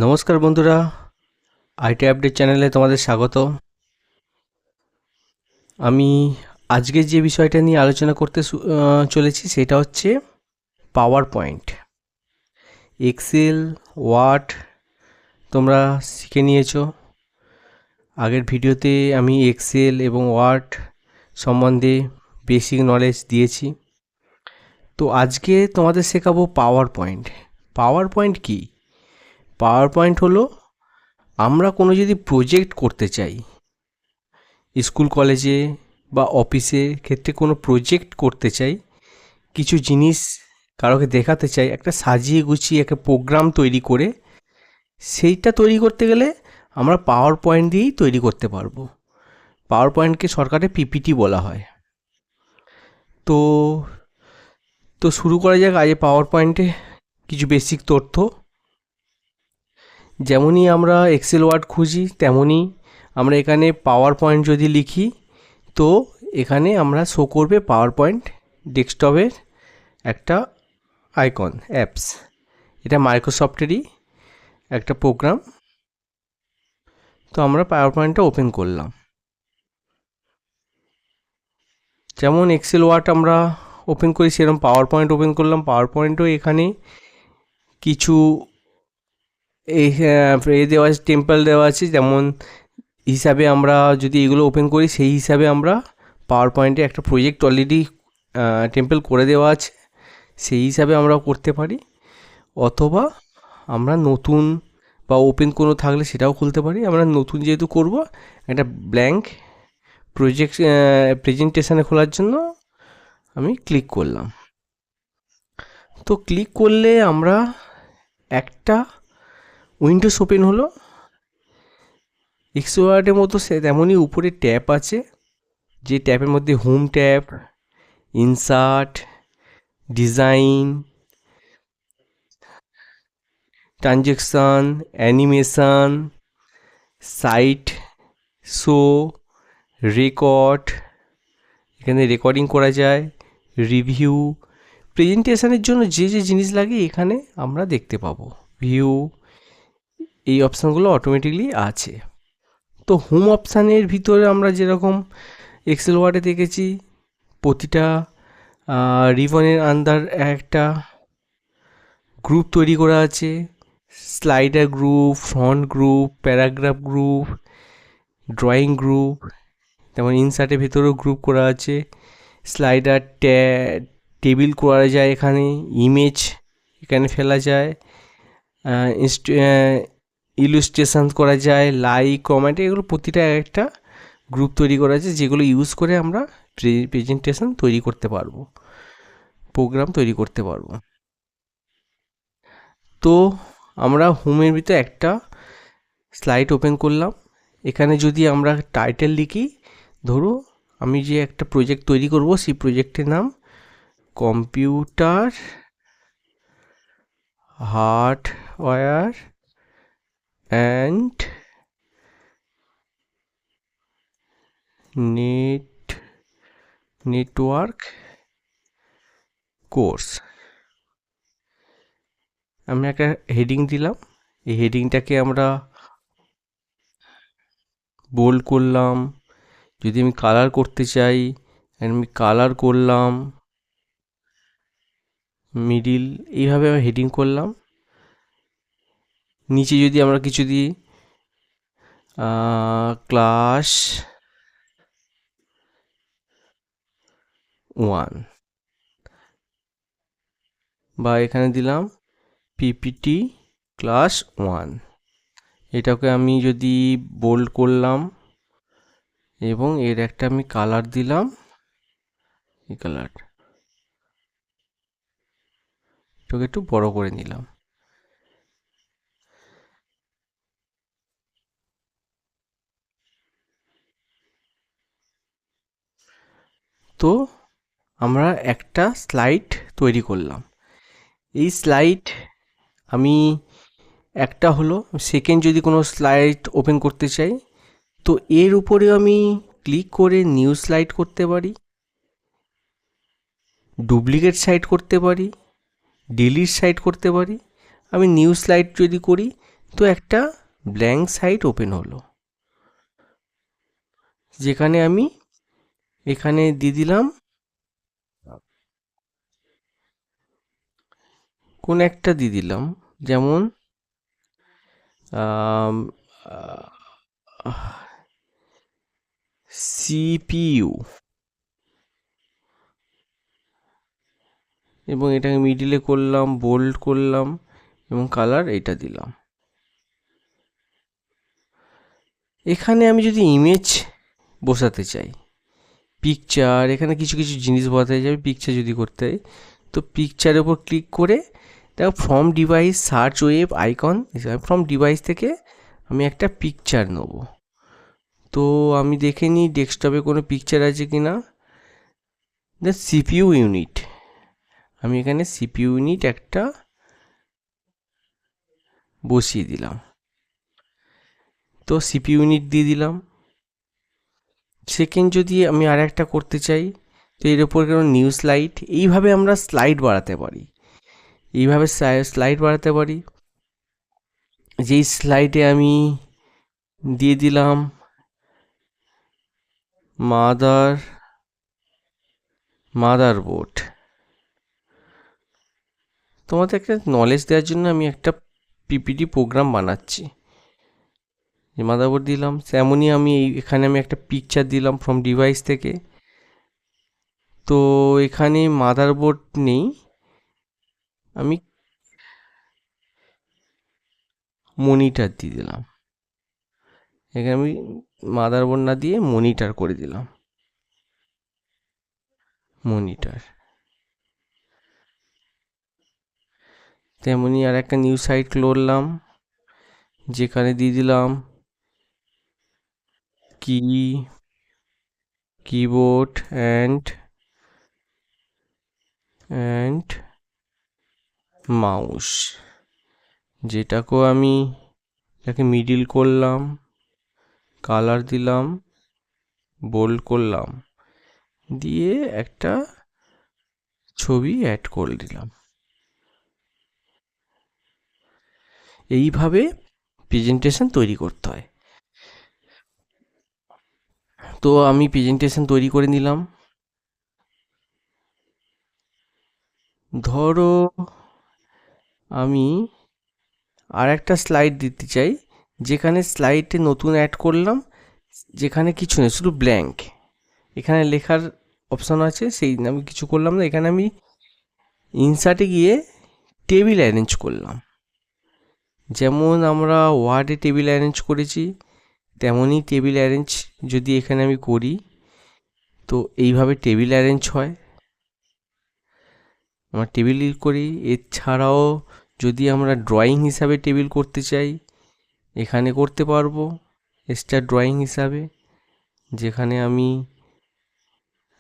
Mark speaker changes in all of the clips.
Speaker 1: নমস্কার বন্ধুরা, IT update চ্যানেলে তোমাদের স্বাগত। আমি আজকে যে বিষয়টা নিয়ে আলোচনা করতে চলেছি সেটা হচ্ছে পাওয়ার পয়েন্ট। এক্সেল, ওয়ার্ড তোমরা শিখে নিয়েছো। আগের ভিডিওতে আমি এক্সেল এবং ওয়ার্ড সম্বন্ধে বেসিক নলেজ দিয়েছি। তো আজকে তোমাদের শেখাবো পাওয়ার পয়েন্ট। পাওয়ার পয়েন্ট কী? পাওয়ার পয়েন্ট হলো আমরা কোনো যদি প্রজেক্ট করতে চাই, স্কুল কলেজে বা অফিসের ক্ষেত্রে কোনো প্রজেক্ট করতে চাই, কিছু জিনিস কারোকে দেখাতে চাই, একটা সাজিয়ে গুছিয়ে একটা প্রোগ্রাম তৈরি করে সেইটা তৈরি করতে গেলে আমরা পাওয়ার পয়েন্ট দিয়েই তৈরি করতে পারবো। পাওয়ার পয়েন্টকে শর্টকাটে পিপিটি বলা হয়। তো তো শুরু করা যাক আজ পাওয়ার পয়েন্টে কিছু বেসিক তথ্য। যেমনই আমরা এক্সেল ওয়ার্ড খুঁজি তেমনই আমরা এখানে পাওয়ার পয়েন্ট যদি লিখি তো এখানে আমরা শো করবে পাওয়ার পয়েন্ট ডেস্কটপের একটা আইকন অ্যাপস। এটা মাইক্রোসফটেরই একটা প্রোগ্রাম। তো আমরা পাওয়ার পয়েন্টটা ওপেন করলাম। যেমন এক্সেল ওয়ার্ড আমরা ওপেন করি সেরকম পাওয়ার পয়েন্ট ওপেন করলাম। পাওয়ার পয়েন্টও এখানে কিছু দেওয়া আছে, টেম্পল দেওয়া আছে, যেমন হিসাবে আমরা যদি এগুলো ওপেন করি সেই হিসাবে আমরা পাওয়ার পয়েন্টে একটা প্রজেক্ট অলরেডি টেম্পল করে দেওয়া আছে, সেই হিসাবে আমরা করতে পারি। অথবা আমরা নতুন বা ওপেন কোনো থাকলে সেটাও খুলতে পারি। আমরা নতুন যেহেতু করব, একটা ব্ল্যাঙ্ক প্রজেক্ট প্রেজেন্টেশানে খোলার জন্য আমি ক্লিক করলাম। তো ক্লিক করলে আমরা একটা উইন্ডোজ ওপেন হলো। এক্সেল ওয়ার্ডের মতো সে তেমনই উপরে ট্যাব আছে, যে ট্যাবের মধ্যে home tab, insert, design, transaction, animation, slide, show, record, এখানে রেকর্ডিং করা যায়, রিভিউ, প্রেজেন্টেশনের জন্য যে যে জিনিস লাগে এখানে আমরা দেখতে পাবো। ভিউ, এই অপশানগুলো অটোমেটিকলি আছে। তো হোম অপশানের ভিতরে আমরা যেরকম এক্সেল ওয়ার্ডে দেখেছি, প্রতিটা রিবনের আন্ডার একটা গ্রুপ তৈরি করা আছে। Slider group, front group, paragraph group, drawing group, তেমন ইনসার্টের ভেতরেও গ্রুপ করা আছে। স্লাইডার টেবিল করা যায়, এখানে ইমেজ এখানে ফেলা যায়, ইলুস্ট্রেশন করা যায়, লাইক, কমেন্ট, এগুলো প্রতিটা একটা গ্রুপ তৈরি করা আছে, যেগুলো ইউজ করে আমরা প্রেজেন্টেশন তৈরি করতে পারবো, প্রোগ্রাম তৈরি করতে পারবো। তো আমরা হোমের ভিতরে একটা স্লাইড ওপেন করলাম। এখানে যদি আমরা টাইটেল লিখি, ধরো আমি যে একটা প্রজেক্ট তৈরি করব সেই প্রজেক্টের নাম computer hardware and network course. আমি একটা হেডিং দিলাম। এই হেডিংটাকে আমরা বোল্ড করলাম। যদি আমি কালার করতে চাই আমি কালার করলাম, মিডিল, এইভাবে আমি হেডিং করলাম। নিচে যদি আমরা কিছু দিই, ক্লাস 1, বা এখানে দিলাম পিপিটি ক্লাস 1। এটাকে আমি যদি বোল্ড করলাম এবং এর একটা আমি কালার দিলাম, এই কালার, এটাকে একটু বড় করে নিলাম। তো আমরা একটা স্লাইড তৈরি করলাম। এই স্লাইড আমি একটা হলো, সেকেন্ড যদি কোনো স্লাইড ওপেন করতে চাই তো এর উপরে আমি ক্লিক করে নিউ স্লাইড করতে পারি, ডুপ্লিকেট সাইড করতে পারি, ডিলিট সাইড করতে পারি। আমি নিউ স্লাইড যদি করি তো একটা ব্ল্যাঙ্ক সাইট ওপেন হলো, যেখানে আমি এখানে দিয়ে দিলাম কোন একটা দিয়ে দিলাম, যেমন সিপিইউ, এবং এটাকে মিডিলে করলাম, বোল্ড করলাম এবং কালার এটা দিলাম। এখানে আমি যদি ইমেজ বসাতে চাই, পিকচার, এখানে কিছু কিছু জিনিস বসাতে যাবে, পিকচার যদি করতে হয় তো পিকচারের উপর ক্লিক করে দেখো from device search web icon হিসাবে ফ্রম ডিভাইস থেকে আমি একটা পিকচার নেব। তো আমি দেখে নিই ডেস্কটপে কোনো পিকচার আছে কি না। সিপিইউ ইউনিট, আমি এখানে সিপিইউ ইউনিট একটা বসিয়ে দিলাম। তো সিপিইউ ইউনিট দিয়ে দিলাম। সেকেন্ড যদি আমি আর একটা করতে চাই, তো এর ওপর কোনো নিউ স্লাইড, এইভাবে আমরা স্লাইড বাড়াতে পারি, এইভাবে স্লাইড বাড়াতে পারি। যেই স্লাইডে আমি দিয়ে দিলাম মাদারবোর্ড। তোমাদের একটা নলেজ দেওয়ার জন্য আমি একটা পিপিটি প্রোগ্রাম বানাচ্ছি। যে মাদারবোর্ড দিলাম, তেমনই আমি এখানে আমি একটা পিকচার দিলাম ফ্রম ডিভাইস থেকে। তো এখানে মাদারবোর্ড নেই, আমি মনিটর দিয়ে দিলাম। এখানে আমি মাদারবোর্ড না দিয়ে মনিটর করে দিলাম, মনিটর। তেমনি আর একটা নিউ সাইট করলাম, যেখানে দিয়ে দিলাম কিবোর্ড অ্যান্ড মাউস, যেটাকেও আমি এটাকে মিডিল করলাম, কালার দিলাম, বোল্ড করলাম, দিয়ে একটা ছবি অ্যাড করে দিলাম। এইভাবে প্রেজেন্টেশন তৈরি করতে হয়। তো আমি প্রেজেন্টেশন তৈরি করে নিলাম। ধরো আমি আর একটা স্লাইড দিতে চাই, যেখানে স্লাইডে নতুন অ্যাড করলাম, যেখানে কিছু নেই, শুধু ব্ল্যাঙ্ক। এখানে লেখার অপশান আছে, সেই আমি কিছু করলাম না। এখানে আমি ইনসার্টে গিয়ে টেবিল অ্যারেঞ্জ করলাম। যেমন আমরা ওয়ার্ডে টেবিল অ্যারেঞ্জ করেছি, তেমনই টেবিল অ্যারেঞ্জ যদি এখানে আমি করি, তো এইভাবে টেবিল অ্যারেঞ্জ হয়। আমরা টেবিল করি। এছাড়াও যদি আমরা ড্রয়িং হিসাবে টেবিল করতে চাই, এখানে করতে পারবো এক্সট্রা ড্রয়িং হিসাবে, যেখানে আমি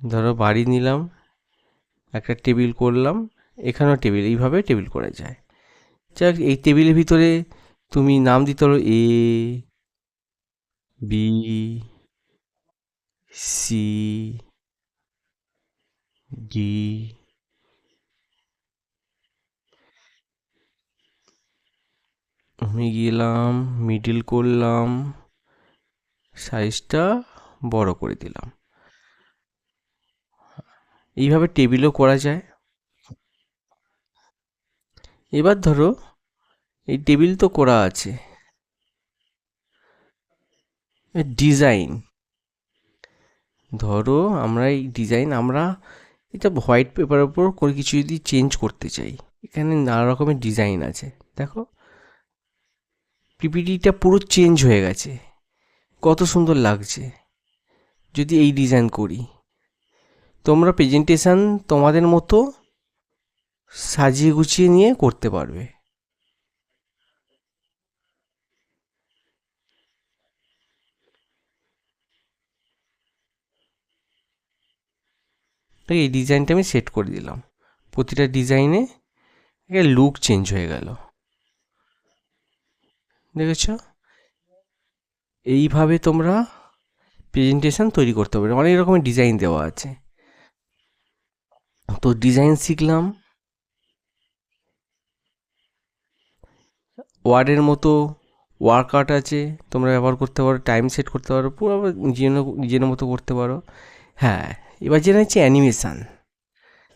Speaker 1: ধরো বাড়ি নিলাম, একটা টেবিল করলাম, এখানেও টেবিল, এইভাবে টেবিল করা যায়। যাক, এই টেবিলের ভিতরে তুমি নাম দিতে পারো এ, বি, সি, ডি। আমি গেলাম, মিডিল করলাম, সাইজটা বড় করে দিলাম। এইভাবে টেবিলও করা যায়। এবার ধরো এই টেবিল তো করা আছে, ডিজাইন। ধরো আমরা এই ডিজাইন আমরা এটা হোয়াইট পেপারের উপর করে কিছু যদি চেঞ্জ করতে চাই, এখানে নানা রকমের ডিজাইন আছে। দেখো পিপিটিটা পুরো চেঞ্জ হয়ে গেছে, কত সুন্দর লাগছে যদি এই ডিজাইন করি। তোমরা প্রেজেন্টেশন তোমাদের মতো সাজিয়ে গুছিয়ে নিয়ে করতে পারবে। তো এই ডিজাইনটা আমি সেট করে দিলাম, প্রতিটা ডিজাইনে লুক চেঞ্জ হয়ে গেল। দেখেছ, এইভাবে তোমরা প্রেজেন্টেশন তৈরি করতে পারবে। অনেক রকমের ডিজাইন দেওয়া আছে। তো ডিজাইন শিখলাম। ওয়ার্ডের মতো ওয়ার্কআউট আছে, তোমরা ব্যবহার করতে পারো, টাইম সেট করতে পারো, পুরো আবার নিজের মতো করতে পারো। হ্যাঁ, এবার যেটা হচ্ছে অ্যানিমেশান,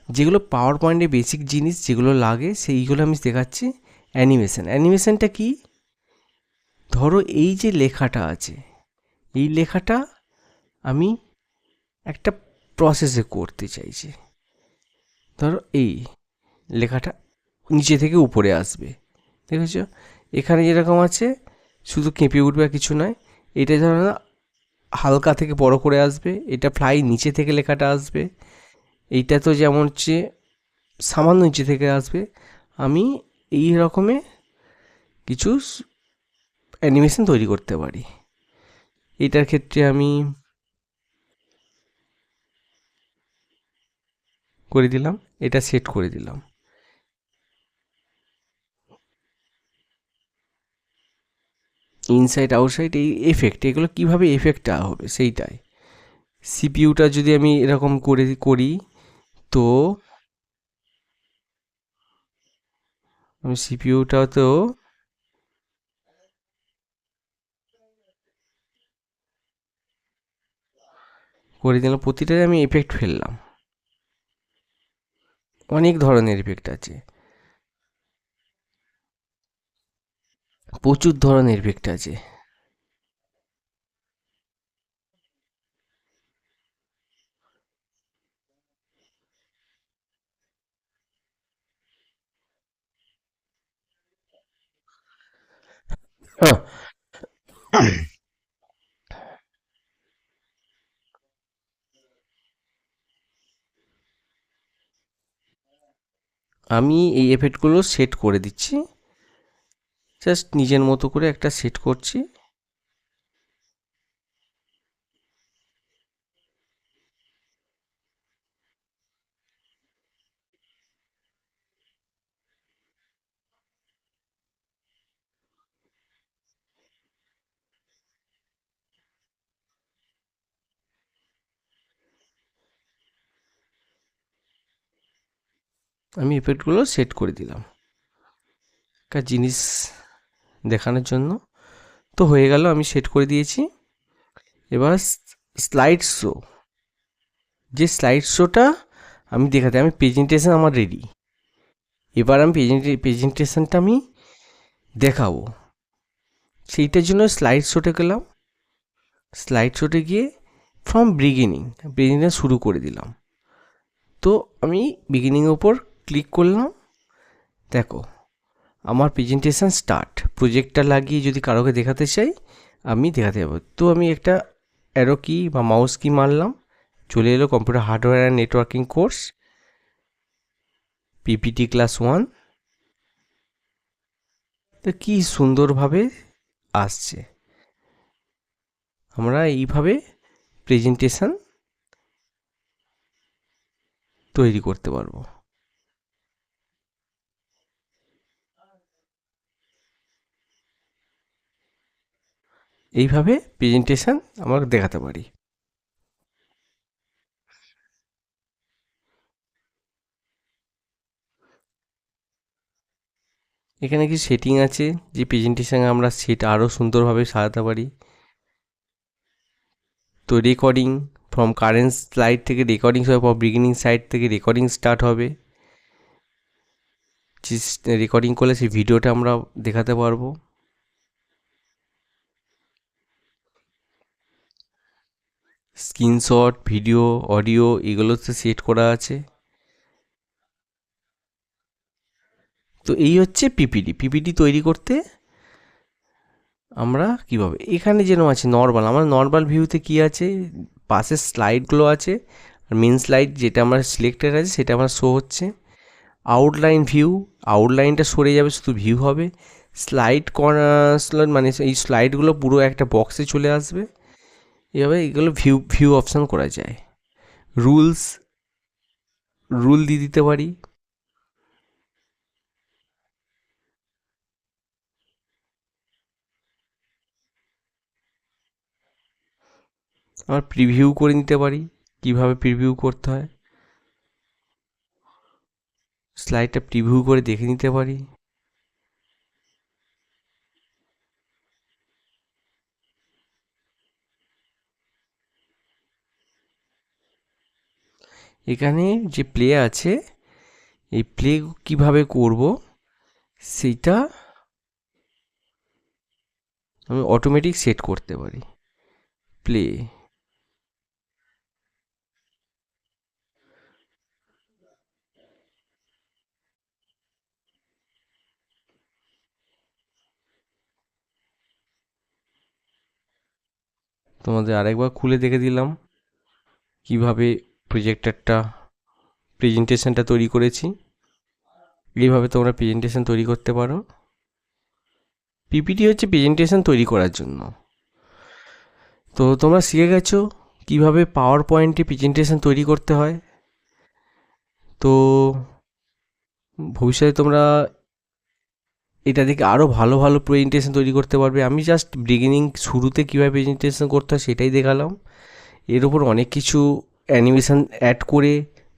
Speaker 1: যেগুলো পাওয়ার পয়েন্টে বেসিক জিনিস যেগুলো লাগে সেইগুলো আমি দেখাচ্ছি। অ্যানিমেশানটা কি? ধরো এই যে লেখাটা আছে, এই লেখাটা আমি একটা প্রসেসে করতে চাইছি। ধরো এই লেখাটা নিচে থেকে উপরে আসবে, দেখেছ? এখানে যেরকম আছে শুধু কেঁপে উঠবে আর কিছু নয়। এটা ধরো না হালকা থেকে বড় করে আসবে, এটা ফ্লাই নিচে থেকে লেখাটা আসবে। এইটা তো যেমন হচ্ছে সামান্য নিচে থেকে আসবে। আমি এই রকমে কিছু অ্যানিমেশন তৈরি করতে পারি। এটার ক্ষেত্রে আমি করে দিলাম, এটা সেট করে দিলাম। ইনসাইড আউটসাইড এই এফেক্ট, এগুলো কীভাবে এফেক্টটা হবে সেইটাই। সিপিইউটা যদি আমি এরকম করি তো আমি সিপিইউটাতেও করে দিলাম, প্রতিটায় আমি এফেক্ট ফেললাম। অনেক ধরনের এফেক্ট আছে, প্রচুর ধরনের এফেক্ট আছে। হ্যাঁ, আমি এই এফেক্টগুলো সেট করে দিচ্ছি, জাস্ট নিজের মতো করে একটা সেট করছি। আমি এফেক্টগুলো সেট করে দিলাম একটা জিনিস দেখানোর জন্য। তো হয়ে গেল, আমি সেট করে দিয়েছি। এবার স্লাইড শো, যে স্লাইড শোটা আমি দেখাতে, আমি প্রেজেন্টেশন আমার রেডি। এবার আমি প্রেজেন্টেশনটা আমি দেখাবো, সেইটার জন্য স্লাইড শোতে গেলাম। স্লাইড শোতে গিয়ে ফ্রম প্রেজেন্টেশন শুরু করে দিলাম। তো আমি বিগিনিংয়ের ওপর ক্লিক করলাম। দেখো আমার প্রেজেন্টেশন স্টার্ট। প্রজেক্টটা লাগিয়ে যদি কারোকে দেখাতে চাই আমি দেখাতে যাবো, তো আমি একটা অ্যারো কি বা মাউস কি মারলাম, চলে এলো computer hardware and networking course, PPT class 1। তো কী সুন্দরভাবে আসছে। আমরা এইভাবে প্রেজেন্টেশন তৈরি করতে পারবো। এইভাবে প্রেজেন্টেশন আমরা দেখাতে পারি। এখানে কি সেটিং আছে যে প্রেজেন্টেশন আমরা সেটা আরও সুন্দরভাবে সাজাতে পারি। তো রেকর্ডিং, ফ্রম কারেন্ট স্লাইড থেকে রেকর্ডিং হবে, পর বিগিনিং সাইড থেকে রেকর্ডিং স্টার্ট হবে। যে রেকর্ডিং করলে সেই ভিডিওটা আমরা দেখাতে পারবো। স্ক্রিনশট, ভিডিও, অডিও এগুলো তো সেট করা আছে। তো এই হচ্ছে পিপিটি তৈরি করতে আমরা কীভাবে, এখানে যেন আছে নর্মাল, আমার নর্মাল ভিউতে কি আছে, পাশের স্লাইডগুলো আছে, আর মেন স্লাইড যেটা আমার সিলেক্টেড আছে সেটা আমার শো হচ্ছে। আউটলাইন ভিউ, আউটলাইনটা সরে যাবে, শুধু ভিউ হবে। স্লাইড মানে এই স্লাইডগুলো পুরো একটা বক্সে চলে আসবে। এভাবে এগুলো ভিউ অপশান করা যায়। রুলস, রুল দিয়ে দিতে পারি। আমার প্রিভিউ করে নিতে পারি, কিভাবে প্রিভিউ করতে হয়। স্লাইডটা প্রিভিউ করে দেখে নিতে পারি। এখানে যে প্লে আছে, এই প্লে কিভাবে করব সেইটা আমি অটোমেটিক সেট করতে পারি। প্লে, তোমাদের আরেকবার খুলে দেখে দিলাম কিভাবে প্রেজেন্টেশনটা তৈরি করেছি। এইভাবে তোমরা প্রেজেন্টেশন তৈরি করতে পারো। পিপিটি হচ্ছে প্রেজেন্টেশন তৈরি করার জন্য। তো তোমরা শিখে গেছো কিভাবে পাওয়ার পয়েন্টে প্রেজেন্টেশন তৈরি করতে হয়। তো ভবিষ্যতে তোমরা এটা থেকে আরও ভালো ভালো প্রেজেন্টেশন তৈরি করতে পারবে। আমি জাস্ট শুরুতে কীভাবে প্রেজেন্টেশন করতে হয় সেটাই দেখালাম। এর ওপর অনেক কিছু অ্যানিমেশন অ্যাড করে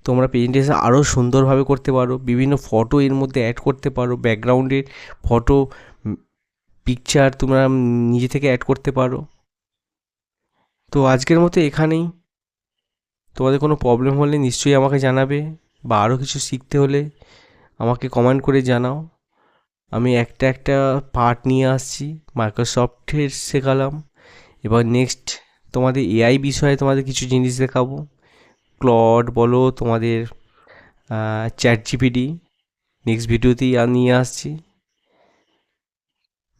Speaker 1: তোমরা প্রেজেন্টেশন আরও সুন্দরভাবে করতে পারো। বিভিন্ন ফটো এর মধ্যে অ্যাড করতে পারো, ব্যাকগ্রাউন্ডের ফটো, পিকচার তোমরা নিজে থেকে অ্যাড করতে পারো। তো আজকের মতো এখানেই। তোমাদের কোনো প্রবলেম হলে নিশ্চয়ই আমাকে জানাবে, বা আরও কিছু শিখতে হলে আমাকে কমেন্ট করে জানাও। আমি একটা একটা পার্ট নিয়ে আসছি। মাইক্রোসফটের শেখালাম, এবার নেক্সট তোমাদের এআই বিষয়ে তোমাদের কিছু জিনিস দেখাবো। ক্লড বলো, তোমাদের চ্যাট জিপিটি নেক্সট ভিডিওতেই নিয়ে আসছি।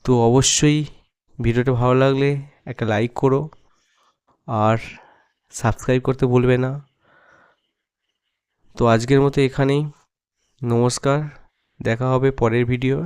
Speaker 1: তো অবশ্যই ভিডিওটা ভালো লাগলে একটা লাইক করো, আর সাবস্ক্রাইব করতে ভুলবে না। তো আজকের মতো এখানেই। নমস্কার, দেখা হবে পরের ভিডিও।